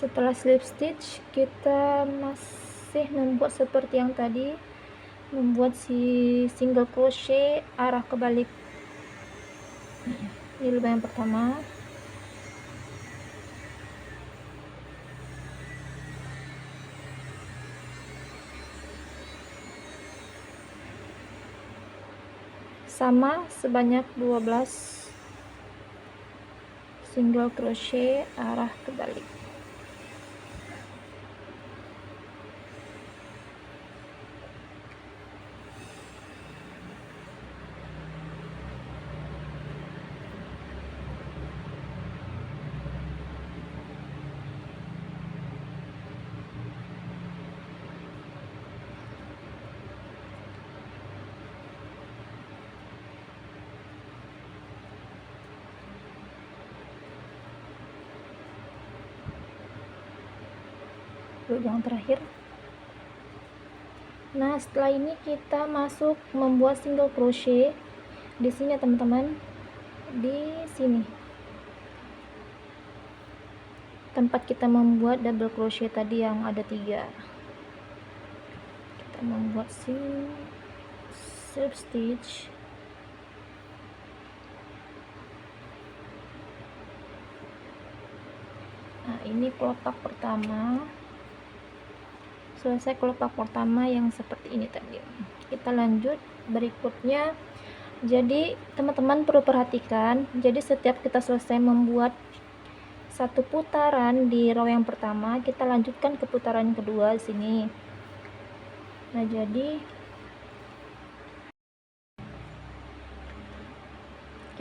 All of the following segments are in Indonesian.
Setelah slip stitch, kita masih membuat seperti yang tadi, membuat si single crochet arah kebalik. Ini lubang yang pertama. Sama sebanyak 12 single crochet arah kebalik. Lubang terakhir. Nah, setelah ini kita masuk membuat single crochet di sini ya teman-teman, di sini tempat kita membuat double crochet tadi yang ada 3. Kita membuat slip stitch. Nah, ini kelopak pertama. Selesai kelopak pertama yang seperti ini tadi. Kita lanjut berikutnya. Jadi teman-teman perlu perhatikan, jadi setiap kita selesai membuat satu putaran di row yang pertama, kita lanjutkan ke putaran kedua di sini. Nah, jadi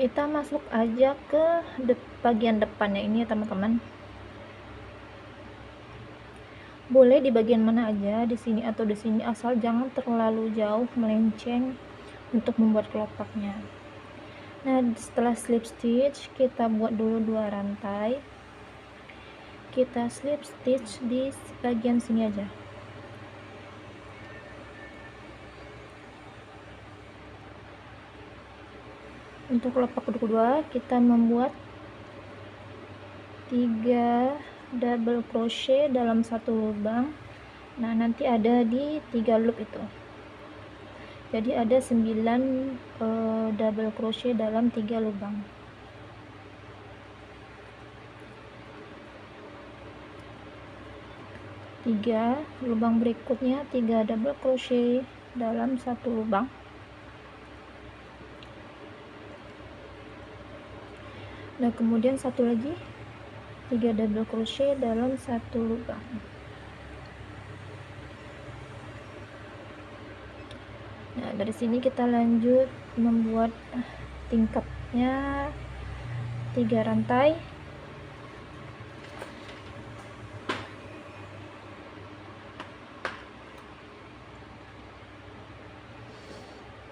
kita masuk aja ke bagian depannya ini ya teman-teman. Boleh di bagian mana aja, di sini atau di sini, asal jangan terlalu jauh melenceng untuk membuat kelopaknya. Nah, setelah slip stitch, kita buat dulu 2 rantai. Kita slip stitch di bagian sini aja. Untuk kelopak kedua, kita membuat 3 double crochet dalam satu lubang. Nah, nanti ada di 3 loop itu. Jadi ada 9 double crochet dalam 3 lubang. Tiga lubang berikutnya 3 double crochet dalam satu lubang. Nah, kemudian satu lagi 3 double crochet dalam satu lubang. Nah, dari sini kita lanjut membuat tingkatnya 3 rantai.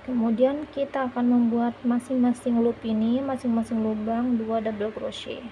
Kemudian kita akan membuat masing-masing loop ini, masing-masing lubang 2 double crochet.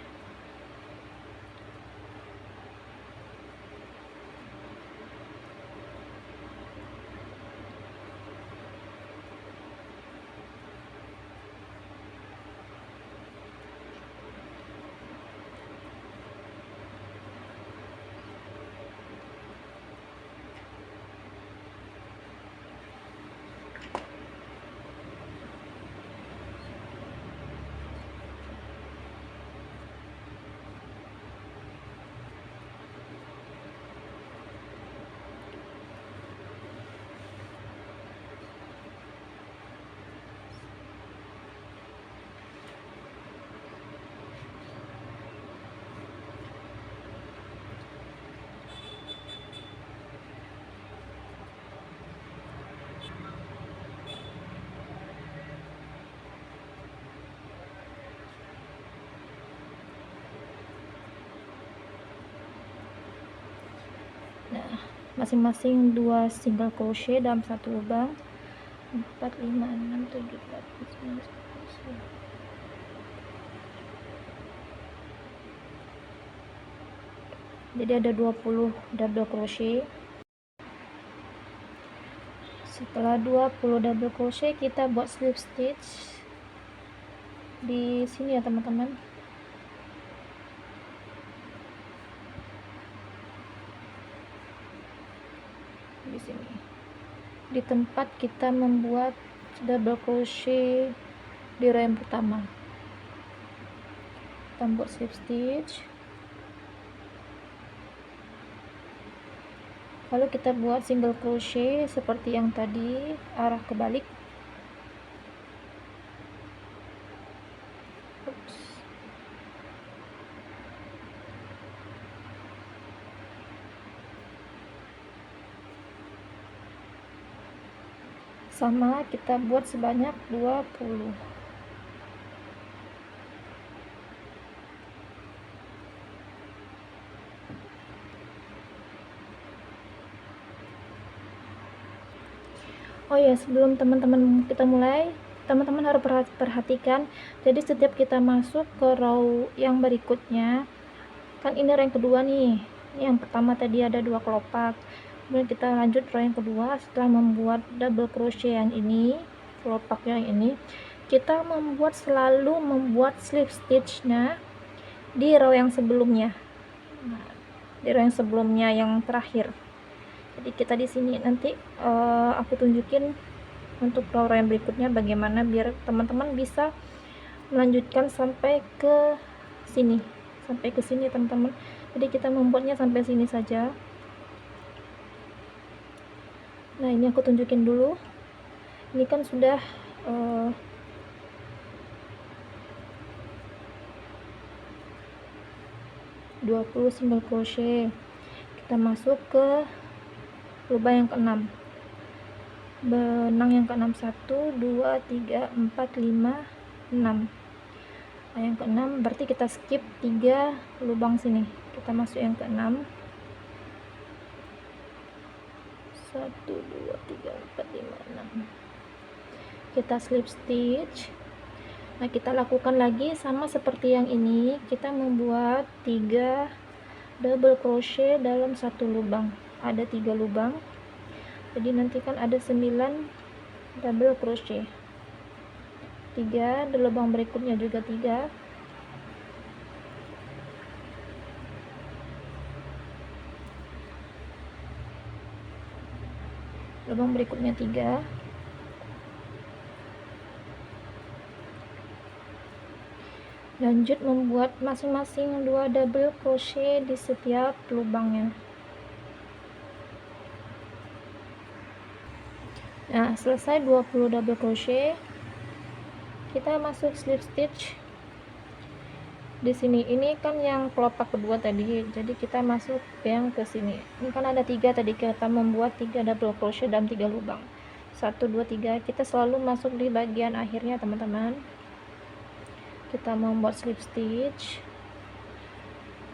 Nah, masing-masing 2 single crochet dalam satu lubang. 4, 5, 6, 7, 8, 9, 10. Jadi ada 20 double crochet. Setelah 20 double crochet, kita buat slip stitch di sini ya teman-teman. di tempat kita membuat double crochet di row yang pertama. Kita buat slip stitch, lalu kita buat single crochet seperti yang tadi, arah kebalik. Sama kita buat sebanyak 20. Oh ya, sebelum teman-teman kita mulai, teman-teman harus perhatikan, jadi setiap kita masuk ke row yang berikutnya, kan ini row yang kedua nih, yang pertama tadi ada 2 kelopak, kemudian kita lanjut row yang kedua. Setelah membuat double crochet yang ini, kelopak yang ini, kita selalu membuat slip stitchnya di row yang sebelumnya. Nah, di row yang sebelumnya yang terakhir. Jadi kita di sini nanti aku tunjukin untuk row yang berikutnya bagaimana biar teman-teman bisa melanjutkan sampai ke sini, teman-teman. Jadi kita membuatnya sampai sini saja. Nah, ini aku tunjukin dulu. Ini kan sudah 20 single crochet. Kita masuk ke lubang yang ke-6, benang yang ke-6, 1 2 3 4 5 6. Nah, yang ke-6 berarti kita skip 3 lubang sini, kita masuk yang ke-6, 1 2 3 4 5 6, kita slip stitch. Nah, kita lakukan lagi sama seperti yang ini, kita membuat 3 double crochet dalam satu lubang. Ada 3 lubang, jadi nanti kan ada 9 double crochet, 3 di lubang berikutnya juga 3, lubang berikutnya 3, lanjut membuat masing-masing 2 double crochet di setiap lubangnya. Nah, selesai 20 double crochet, kita masuk slip stitch di sini. Ini kan yang kelopak kedua tadi, jadi kita masuk yang ke sini. Ini kan ada 3 tadi, kita membuat 3 double crochet dalam 3 lubang, 1 2 3. Kita selalu masuk di bagian akhirnya, teman-teman. Kita membuat slip stitch,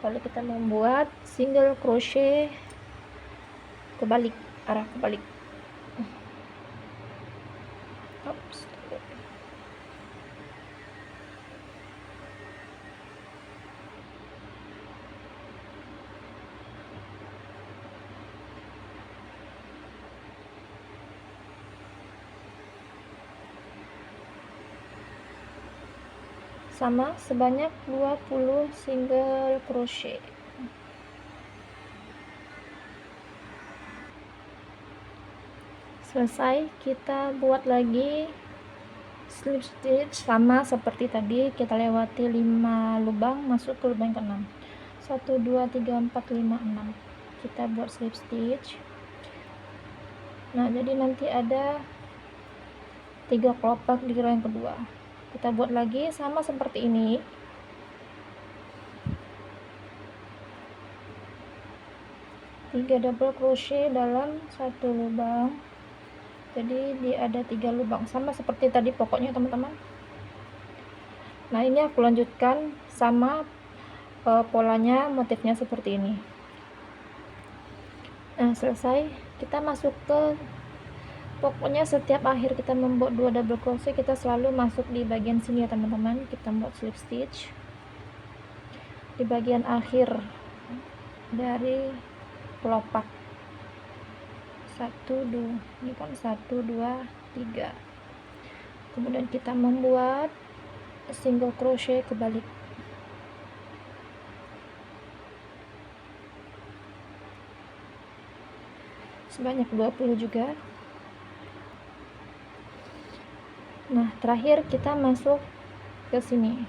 lalu kita membuat single crochet kebalik, arah kebalik. Oops. Sama sebanyak 20 single crochet. Selesai, kita buat lagi slip stitch sama seperti tadi, kita lewati 5 lubang, masuk ke lubang ke-6, 1 2 3 4 5 6. Kita buat slip stitch. Nah, jadi nanti ada 3 kelopak di row yang kedua. Kita buat lagi sama seperti ini, tiga double crochet dalam satu lubang. Jadi dia ada 3 lubang, sama seperti tadi pokoknya, teman-teman. Nah, ini aku lanjutkan sama polanya, motifnya seperti ini. Nah, selesai, kita masuk ke, pokoknya setiap akhir kita membuat 2 double crochet, kita selalu masuk di bagian sini ya, teman-teman. Kita buat slip stitch di bagian akhir dari kelopak. 1 2, ini kan 1 2 3. Kemudian kita membuat single crochet kebalik. Sebanyak 20 juga. Nah, terakhir kita masuk ke sini.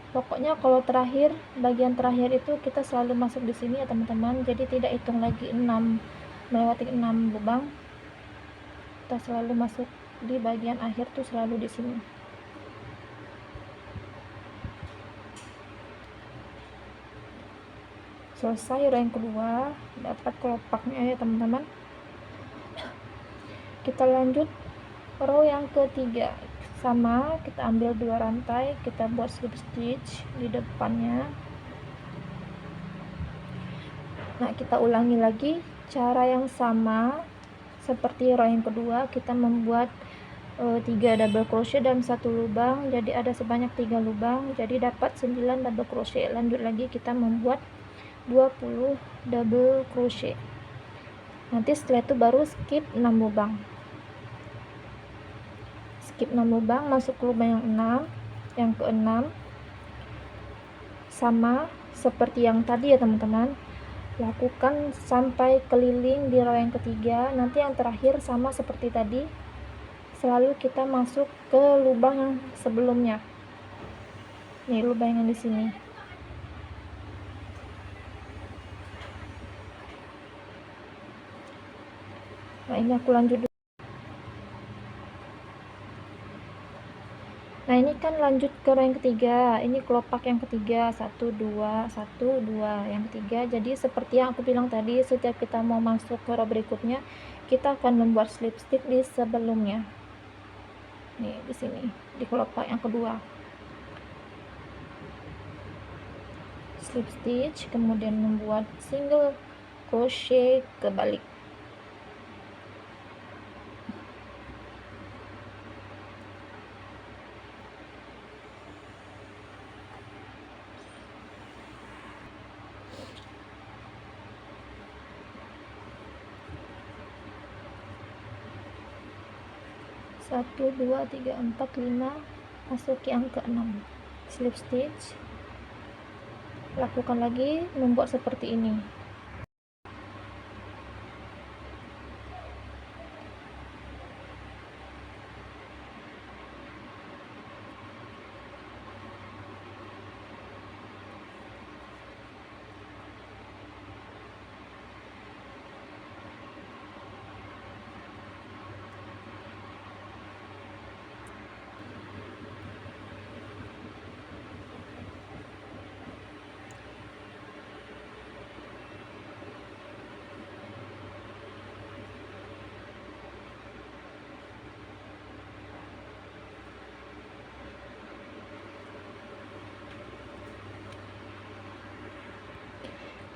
Pokoknya kalau terakhir, bagian terakhir itu kita selalu masuk di sini ya teman-teman. Jadi tidak hitung lagi 6 melewati 6 lubang. Kita selalu masuk di bagian akhir tuh selalu di sini. Selesai row yang kedua, dapat kelopaknya ya teman-teman. Kita lanjut row yang ketiga. Sama, kita ambil 2 rantai, kita buat slip stitch di depannya. Nah, kita ulangi lagi cara yang sama seperti row yang kedua. Kita membuat 3 double crochet dalam 1 lubang, jadi ada sebanyak 3 lubang, jadi dapat 9 double crochet. Lanjut lagi kita membuat 20 double crochet. Nanti setelah itu baru skip 6 lubang. Skip 6 lubang, masuk ke lubang yang 6, yang ke-6. Sama seperti yang tadi ya teman-teman, lakukan sampai keliling di row yang ketiga. Nanti yang terakhir sama seperti tadi, selalu kita masuk ke lubang yang sebelumnya. Nih lubang yang di sini. Nah, ini aku lanjut dulu. Nah, ini kan lanjut ke row yang ketiga. Ini kelopak yang ketiga, 1 2 1 2 yang ketiga. Jadi seperti yang aku bilang tadi, setiap kita mau masuk ke row berikutnya, kita akan membuat slip stitch di sebelumnya. Nih di sini, di kelopak yang kedua. Slip stitch, kemudian membuat single crochet kebalik. Satu, dua, tiga, empat, lima, masuk yang ke-6. Slip stitch, lakukan lagi membuat seperti ini.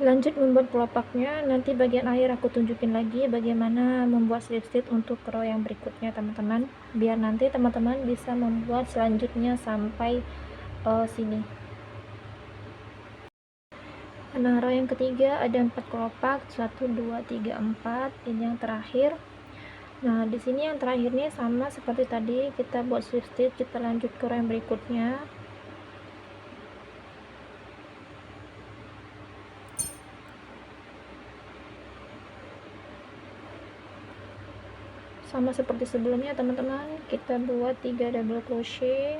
Lanjut membuat kelopaknya. Nanti bagian akhir aku tunjukin lagi bagaimana membuat slip stitch untuk row yang berikutnya teman-teman, biar nanti teman-teman bisa membuat selanjutnya sampai sini. Nah, row yang ketiga ada 4 kelopak, 1 2 3 4. Ini yang terakhir. Nah, di sini yang terakhirnya sama seperti tadi, kita buat slip stitch, kita lanjut ke row yang berikutnya. Sama seperti sebelumnya teman-teman, kita buat 3 double crochet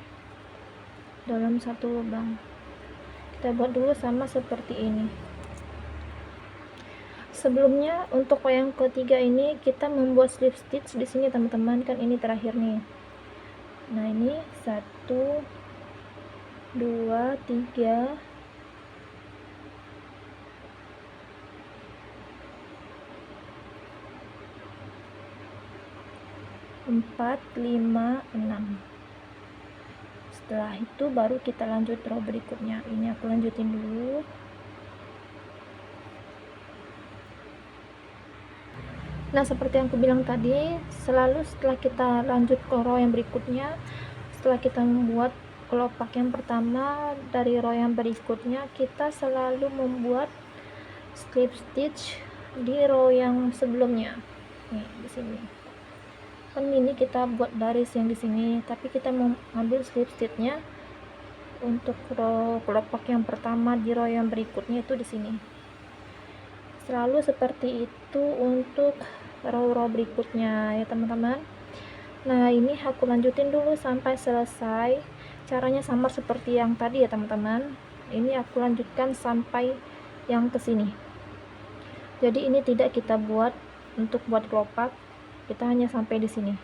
dalam 1 lubang. Kita buat dulu sama seperti ini. Sebelumnya untuk yang ketiga ini kita membuat slip stitch di sini teman-teman, kan ini terakhir nih. Nah, ini 1 2 3 4 5 6. Setelah itu baru kita lanjut row berikutnya. Ini aku lanjutin dulu. Nah, seperti yang aku bilang tadi, selalu setelah kita lanjut ke row yang berikutnya, setelah kita membuat kelopak yang pertama dari row yang berikutnya, kita selalu membuat slip stitch di row yang sebelumnya. Nih di sini kan ini kita buat baris yang di sini, tapi kita mau ambil slip stitchnya untuk row kelopak yang pertama di row yang berikutnya itu di sini. Selalu seperti itu untuk row-row berikutnya ya teman-teman. Nah ini aku lanjutin dulu sampai selesai. Caranya sama seperti yang tadi ya teman-teman. Ini aku lanjutkan sampai yang ke sini. Jadi ini tidak kita buat untuk buat kelopak, kita hanya sampai di sini.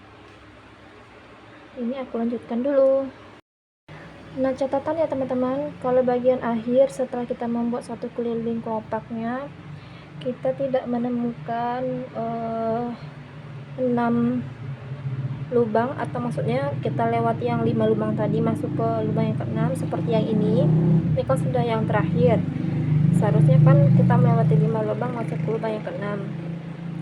Ini aku lanjutkan dulu. Nah catatan ya teman-teman, kalau bagian akhir setelah kita membuat satu keliling kelopaknya, kita tidak menemukan 6 lubang, atau maksudnya kita lewat yang 5 lubang tadi masuk ke lubang yang ke-6 seperti yang ini kan sudah yang terakhir. Seharusnya kan kita melewati 5 lubang masuk ke lubang yang ke-6,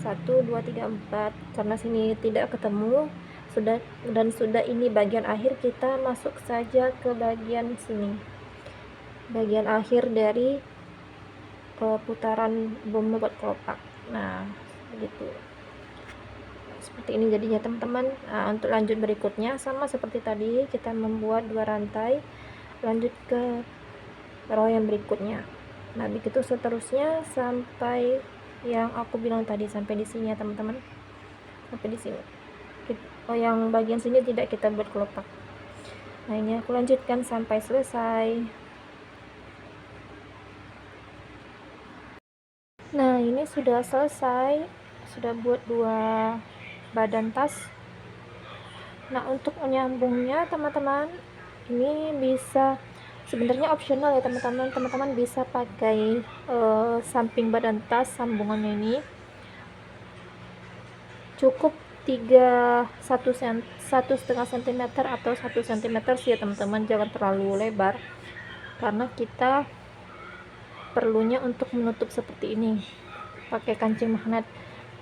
1, 2, 3, 4. Karena sini tidak ketemu, sudah ini bagian akhir, kita masuk saja ke bagian sini, bagian akhir dari putaran membuat kelopak. Nah begitu, seperti ini jadinya teman-teman. Nah, untuk lanjut berikutnya sama seperti tadi, kita membuat 2 rantai, lanjut ke row yang berikutnya. Nah begitu seterusnya sampai yang aku bilang tadi, sampai di sini ya teman-teman, sampai di sini. Yang bagian sini tidak kita buat kelopak. Nah ini aku lanjutkan sampai selesai. Nah ini sudah selesai, sudah buat 2 badan tas. Nah untuk menyambungnya teman-teman, ini bisa sebenarnya opsional ya teman-teman. Teman-teman bisa pakai samping badan tas, sambungannya ini cukup 1,5 cm atau 1 cm sih ya teman-teman, jangan terlalu lebar karena kita perlunya untuk menutup seperti ini pakai kancing magnet.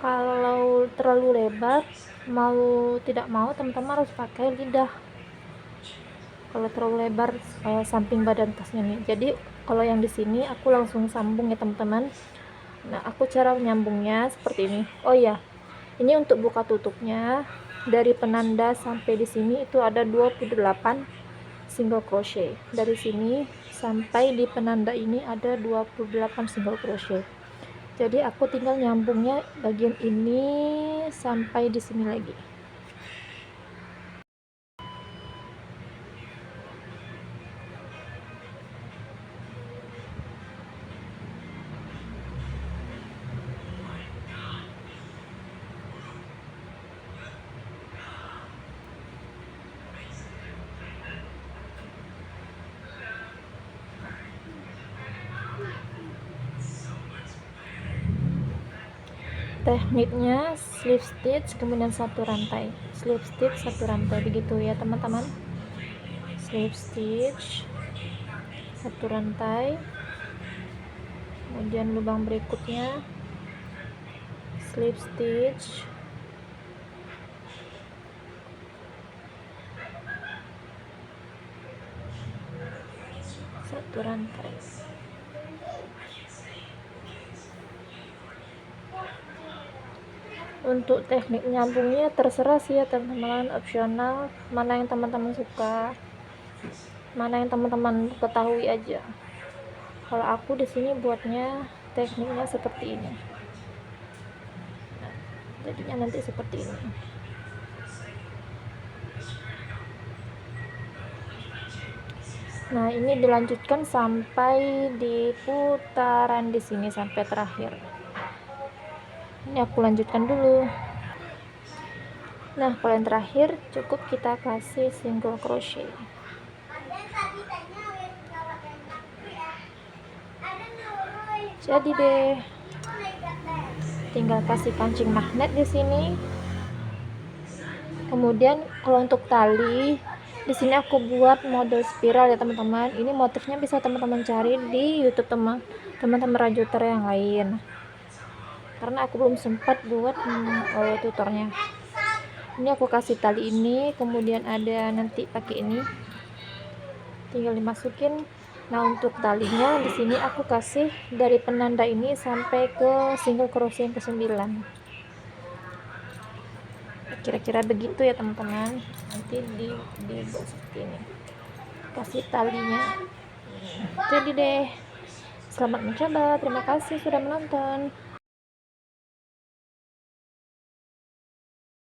Kalau terlalu lebar, mau tidak mau teman-teman harus pakai lidah kalau terlalu lebar samping badan tasnya nih. Jadi kalau yang di sini aku langsung sambung ya teman-teman. Nah aku cara menyambungnya seperti ini. Oh ya, ini untuk buka tutupnya, dari penanda sampai di sini itu ada 28 single crochet. Dari sini sampai di penanda ini ada 28 single crochet. Jadi aku tinggal nyambungnya bagian ini sampai di sini lagi. Tekniknya slip stitch kemudian satu rantai, slip stitch satu rantai, begitu ya teman-teman. Slip stitch satu rantai, kemudian lubang berikutnya slip stitch satu rantai. Untuk teknik nyambungnya terserah sih ya teman-teman, opsional, mana yang teman-teman suka, mana yang teman-teman ketahui aja. Kalau aku di sini buatnya tekniknya seperti ini. Nah, jadinya nanti seperti ini. Nah ini dilanjutkan sampai di putaran di sini sampai terakhir. Ini aku lanjutkan dulu. Nah kalau yang terakhir cukup kita kasih single crochet. Jadi deh, tinggal kasih kancing magnet di sini. Kemudian kalau untuk tali di sini aku buat model spiral ya teman-teman. Ini motifnya bisa teman-teman cari di YouTube teman-teman rajuter yang lain, karena aku belum sempat buat tutornya. Ini aku kasih tali ini, kemudian ada nanti pakai ini, tinggal dimasukin. Nah untuk talinya di sini aku kasih dari penanda ini sampai ke single crochet yang ke-9. Kira-kira begitu ya teman-teman. Nanti dibuat seperti ini, kasih talinya. Jadi deh, selamat mencoba, terima kasih sudah menonton.